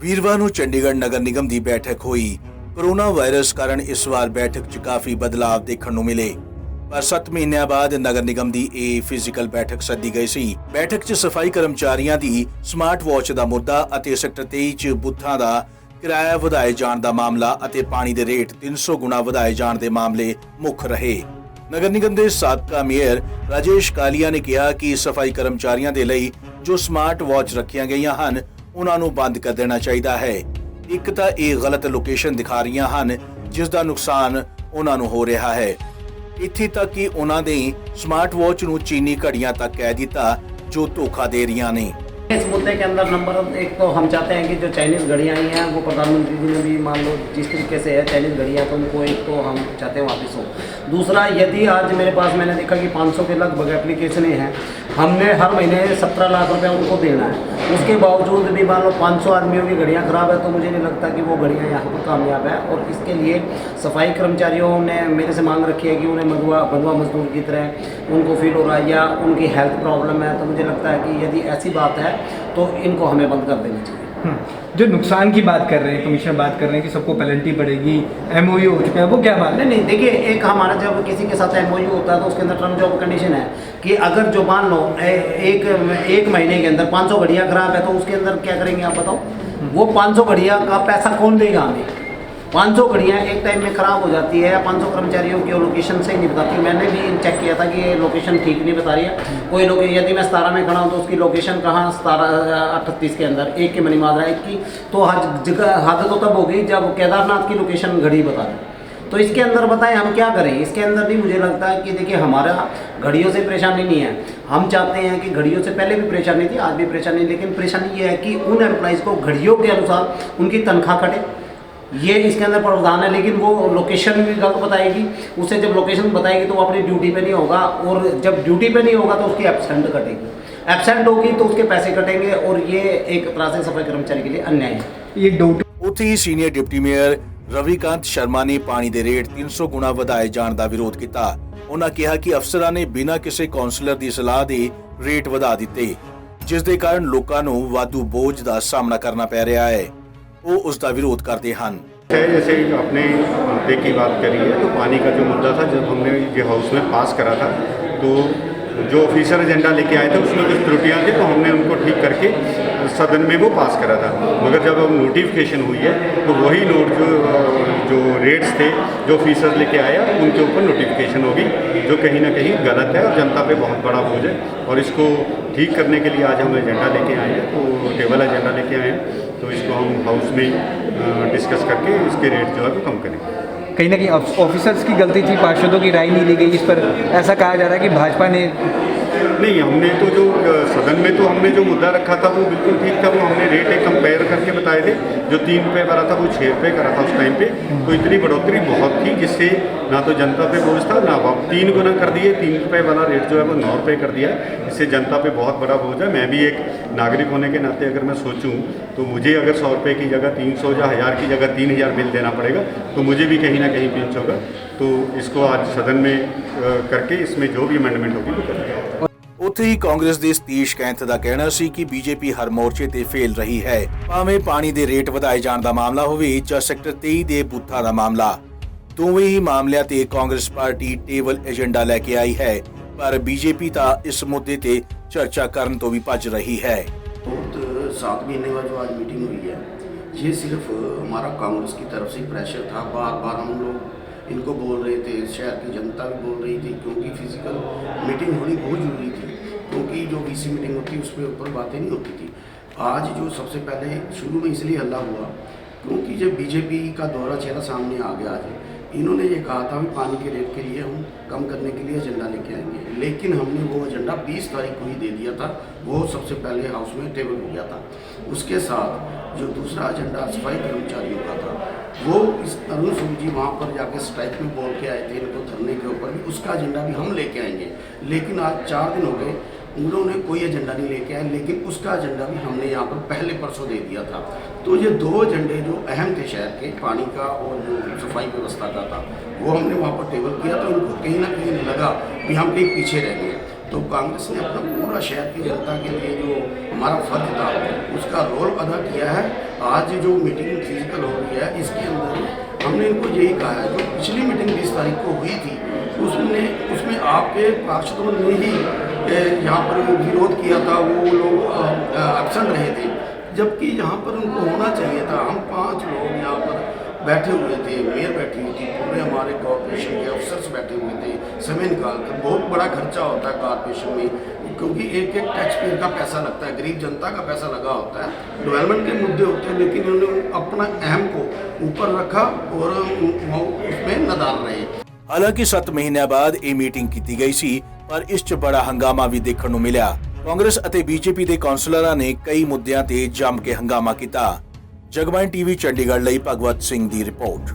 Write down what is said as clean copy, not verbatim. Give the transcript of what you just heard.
ਵੀਰਵਾਰ ਨੂੰ ਚੰਡੀਗੜ੍ਹ ਨਗਰ ਨਿਗਮ ਦੀ ਬੈਠਕ ਹੋਈ। ਕੋਰੋਨਾ ਵਾਇਰਸ ਕਾਰਨ ਇਸ ਵਾਰ ਬੈਠਕ 'ਚ ਕਾਫੀ ਬਦਲਾਅ ਦੇਖਣ ਨੂੰ ਮਿਲੇ। ਪਰ 7 ਮਹੀਨਿਆਂ ਬਾਅਦ ਨਗਰ ਨਿਗਮ ਦੀ ਇਹ ਫਿਜ਼ੀਕਲ ਬੈਠਕ ਸੱਦੀ ਗਈ ਸੀ। ਬੈਠਕ 'ਚ ਸਫਾਈ ਕਰਮਚਾਰੀਆਂ ਦੀ ਸਮਾਰਟ ਵਾਚ ਦਾ ਮੁੱਦਾ ਅਤੇ ਸੈਕਟਰ 23 'ਚ ਬੂਥਾਂ ਦਾ ਕਿਰਾਇਆ ਵਧਾਏ ਜਾਣ ਦਾ ਮਾਮਲਾ ਅਤੇ ਪਾਣੀ ਦੇ ਰੇਟ 300 ਗੁਣਾ ਵਧਾਏ ਜਾਣ ਦੇ ਮਾਮਲੇ ਮੁੱਖ ਰਹੇ। ਨਗਰ ਨਿਗਮ ਦੇ ਸਾਬਕਾ ਮੇਅਰ ਰਾਜੇਸ਼ ਕਾਲੀਆ ਨੇ ਕਿਹਾ ਕਿ ਸਫਾਈ ਕਰਮਚਾਰੀਆਂ ਦੇ ਲਈ ਜੋ ਸਮਾਰਟ ਵਾਚ ਰੱਖੀਆਂ ਗਈਆਂ ਹਨ ਉਹਨਾਂ ਨੂੰ ਬੰਦ ਕਰ ਦੇਣਾ ਚਾਹੀਦਾ ਹੈ। ਇੱਕ ਤਾਂ ਇਹ ਗਲਤ ਲੋਕੇਸ਼ਨ ਦਿਖਾ ਰਹੀਆਂ ਹਨ ਜਿਸ ਦਾ ਨੁਕਸਾਨ ਉਹਨਾਂ ਨੂੰ ਹੋ ਰਿਹਾ ਹੈ। ਇੱਥੇ ਤੱਕ कि ਉਹਨਾਂ ਨੇ स्मार्ट वॉच ਨੂੰ चीनी घड़ियां तक कह दिता जो धोखा दे रही ने। इस मुद्दे के अंदर नंबर एक तो हम चाहते हैं कि जो चाइनीज़ घड़ियाँ आई हैं वो प्रधानमंत्री जी ने भी मान लो जिस तरीके से है चाइनीज़ घड़ियाँ तो उनको एक तो हम चाहते हैं वापस हो। दूसरा यदि आज मेरे पास मैंने देखा कि 500 के लगभग एप्लीकेशनें हैं, हमने हर महीने 17 लाख रुपया उनको देना है, उसके बावजूद भी मान लो 500 आदमियों की घड़ियाँ ख़राब है तो मुझे नहीं लगता कि वो घड़ियाँ यहाँ पर कामयाब है। और इसके लिए सफाई कर्मचारियों ने मेरे से मांग रखी है कि उन्हें बंधुआ मजदूर की तरह उनको फील हो रहा है या उनकी हेल्थ प्रॉब्लम है, तो मुझे लगता है कि यदि ऐसी बात है तो इनको हमें बंद कर देना चाहिए। जो नुकसान की बात कर रहे हैं, कमिश्नर बात कर रहे हैं कि सबको पेनल्टी पड़ेगी, MOU हो चुका है, वो क्या बात है? नहीं देखिए, एक हमारा जब किसी के साथ MOU होता है तो उसके अंदर टर्म्स ऑफ कंडीशन है कि अगर जो मान लो एक महीने के अंदर 500 घड़ियाँ खराब है तो उसके अंदर क्या करेंगे आप बताओ? वो 500 घड़ियाँ का पैसा कौन देगा हमें? 500 घड़ियाँ एक टाइम में ख़राब हो जाती है, 500 कर्मचारियों की लोकेशन सही नहीं बताती। मैंने भी चेक किया था कि ये लोकेशन ठीक नहीं बता रही है। कोई लोग यदि मैं 17 में खड़ा हूँ तो उसकी लोकेशन कहाँ 17-38 के अंदर, एक की मनीमाजरा एक की, तो हर जगह हद तो तब होगी जब केदारनाथ की लोकेशन घड़ी बता रही। तो इसके अंदर बताएं हम क्या करें? इसके अंदर भी मुझे लगता है कि देखिए हमारा घड़ियों से परेशानी नहीं है, हम चाहते हैं कि घड़ियों से पहले भी परेशानी थी, आज भी परेशानी, लेकिन परेशानी ये है कि उन एम्प्लॉइज़ को घड़ियों के अनुसार उनकी तनख्वाह कटे, ये इसके अंदर प्रावधान है। लेकिन वो लोकेशन भी गलत बताएगी, उसे जब लोकेशन बताएगी तो वो अपनी ड्यूटी पे नहीं होगा, और जब ड्यूटी पे नहीं होगा तो उसकी एब्सेंट कटेगी, एब्सेंट होगी तो उसके पैसे कटेंगे, और ये एक तरह से सफाई कर्मचारी के लिए अन्याय है। ये ਉੱਥੇ ਹੀ ਸੀਨੀਅਰ ਡਿਪਟੀ ਮੇਅਰ ਰਵੀਕਾਂਤ ਸ਼ਰਮਾ ਨੇ ਪਾਣੀ ਦੇ ਰੇਟ 300 ਗੁਣਾ ਵਧਾਏ ਜਾਣ ਦਾ ਵਿਰੋਧ ਕੀਤਾ। ਉਹਨਾਂ ਕਿਹਾ ਕਿ ਅਫਸਰਾਂ ਨੇ ਬਿਨਾਂ ਕਿਸੇ ਕਾਉਂਸਲਰ ਦੀ ਸਲਾਹ ਦੇ ਰੇਟ ਵਧਾ ਦਿੱਤੇ, ਜਿਸ ਦੇ ਕਾਰਨ ਲੋਕਾਂ ਨੂੰ ਵਾਧੂ ਬੋਝ ਦਾ ਸਾਹਮਣਾ ਕਰਨਾ ਪੈ ਰਿਹਾ ਹੈ। वो उसका विरोध करते हैं। जैसे अपने मुद्दे की बात करी है तो पानी का जो मुद्दा था, जब हमने ये हाउस में पास करा था तो जो ऑफिसर एजेंडा लेके आए थे उसमें कुछ त्रुटियां थी तो हमने उनको ठीक करके सदन में वो पास करा था। मगर जब अब नोटिफिकेशन हुई है तो वही नोट जो रेट्स थे जो ऑफिसर लेके आया उनके ऊपर नोटिफिकेशन होगी, जो कहीं ना कहीं गलत है और जनता पे बहुत बड़ा बोझ है। और इसको ठीक करने के लिए आज हम एजेंडा लेके आए हैं, तो टेबल एजेंडा लेके आए हैं, तो इसको हम हाउस में डिस्कस करके इसके रेट जो है वो कम करेंगे। कहीं ना कहीं ऑफिसर्स की गलती थी, पार्षदों की राय नहीं ली गई इस पर, ऐसा कहा जा रहा है कि भाजपा ने नहीं, हमने तो जो सदन में तो हमने जो मुद्दा रखा था वो बिल्कुल ठीक था। वो हमने रेट एक कंपेयर करके बताए थे, जो 3 रुपये करा था वो 6 रुपये करा था उस टाइम पे, तो इतनी बढ़ोतरी बहुत थी जिससे ना तो जनता पे बोझ था, ना अब 3 गुना कर दिए, 3 रुपये वाला रेट जो है वो 9 रुपये कर दिया, इससे जनता पे बहुत बड़ा बोझ है। मैं भी एक नागरिक होने के नाते अगर मैं सोचूँ तो मुझे अगर 100 रुपये की जगह 300 या 1000 की जगह 3000 बिल देना पड़ेगा तो मुझे भी कहीं ना कहीं पिंच होगा। तो इसको आज सदन में करके इसमें जो भी अमेंडमेंट होगी वो करेंगे। ਉੱਥੇ ਹੀ ਕਾਂਗਰਸ ਦੇ ਸਤੀਸ਼ ਕੈਂਥ ਦਾ ਕਹਿਣਾ ਸੀ ਕਿ ਬੀਜੇਪੀ ਹਰ ਮੋਰਚੇ ਤੇ ਫੇਲ ਰਹੀ ਹੈ, ਭਾਵੇਂ ਪਾਣੀ ਦੇ ਰੇਟ ਵਧਾਏ ਜਾਣ ਦਾ ਮਾਮਲਾ ਹੋਵੇ ਜਾਂ ਸੈਕਟਰ 23 ਦੇ ਬੂਥਾਂ ਦਾ ਮਾਮਲਾ। ਦੋਵੇਂ ਹੀ ਮਾਮਲਿਆਂ ਤੇ ਕਾਂਗਰਸ ਪਾਰਟੀ ਟੇਬਲ ਏਜੰਡਾ ਲੈ ਕੇ ਆਈ ਹੈ, ਪਰ ਬੀਜੇਪੀ ਤਾਂ ਇਸ ਮੁੱਦੇ ਤੇ ਚਰਚਾ ਕਰਨ ਤੋਂ ਵੀ ਭੱਜ ਰਹੀ है। 7 महीने बाद जो आज मीटिंग हुई है, ये सिर्फ हमारा कांग्रेस की तरफ से प्रेशर था। बार बार हम लोग इनको बोल रहे थे, शहर की जनता भी बोल रही थी, क्योंकि फिजिकल मीटिंग होनी बहुत ज़रूरी थी, क्योंकि जो VC मीटिंग होती है उस पर ऊपर बातें नहीं होती थी। आज जो सबसे पहले शुरू में इसलिए हल्ला हुआ क्योंकि जब बीजेपी का दोहरा चेहरा सामने आ गया, आज इन्होंने ये कहा था कि पानी के रेट के लिए हम कम करने के लिए एजेंडा लेके आएंगे, लेकिन हमने वो एजेंडा 20 तारीख को ही दे दिया था, वो सबसे पहले हाउस में टेबल हो गया था। उसके साथ जो दूसरा एजेंडा सफाई कर्मचारियों का था वो इस अरुण सिंह जी वहाँ पर जाके स्ट्राइक में बोल के आए थे इनको धरने के ऊपर भी, उसका एजेंडा भी हम लेके आएंगे। लेकिन आज 4 दिन हो गए, उन्होंने कोई एजेंडा नहीं लेके आए, लेकिन उसका एजेंडा भी हमने यहाँ पर पहले परसों दे दिया था। तो ये 2 एजेंडे जो अहम थे शहर के, पानी का और जो सफाई व्यवस्था का था, वो हमने वहाँ पर टेबल किया, तो उनको कहीं ना कहीं लगा कि हम कहीं पीछे रह गए। तो कांग्रेस ने अपना पूरा शहर की जनता के लिए जो हमारा फर्ज था उसका का रोल अदा किया है। आज जो मीटिंग फिजिकल हो रही है इसके अंदर हमने इनको यही कहा है, जो पिछली मीटिंग 20 तारीख को हुई थी उसमें आपके पार्षदों ने ही यहाँ पर विरोध किया था, वो लोग एब्सेंट रहे थे, जबकि यहाँ पर उनको होना चाहिए था। हम 5 लोग यहाँ पर बैठे हुए थे, मेयर बैठी हुई थी, पूरे हमारे कॉर्पोरेशन के अफसर्स बैठे हुए थे, समय निकाल कर। बहुत बड़ा खर्चा होता है कॉर्पोरेशन में, क्योंकि एक टैक्स पेयर का पैसा लगता है, गरीब जनता का पैसा लगा होता है, डेवलपमेंट के मुद्दे होते हैं, लेकिन उन्होंने अपना अहम को ऊपर रखा और उसमें नदार रहे। ਹਾਲਾਂਕਿ 7 ਮਹੀਨਿਆਂ ਬਾਅਦ ਇਹ ਮੀਟਿੰਗ ਕੀਤੀ ਗਈ ਸੀ, ਪਰ ਇਸ 'ਚ ਬੜਾ ਹੰਗਾਮਾ ਵੀ ਦੇਖਣ ਨੂੰ ਮਿਲਿਆ। ਕਾਂਗਰਸ ਅਤੇ ਬੀਜੇਪੀ ਦੇ ਕੌਂਸਲਰਾਂ ਨੇ ਕਈ ਮੁੱਦਿਆਂ ਤੇ ਜੰਮ ਕੇ ਹੰਗਾਮਾ ਕੀਤਾ। ਜਗਬਾਣੀ ਟੀਵੀ ਚੰਡੀਗੜ੍ਹ ਲਈ ਭਗਵਤ ਸਿੰਘ ਦੀ ਰਿਪੋਰਟ।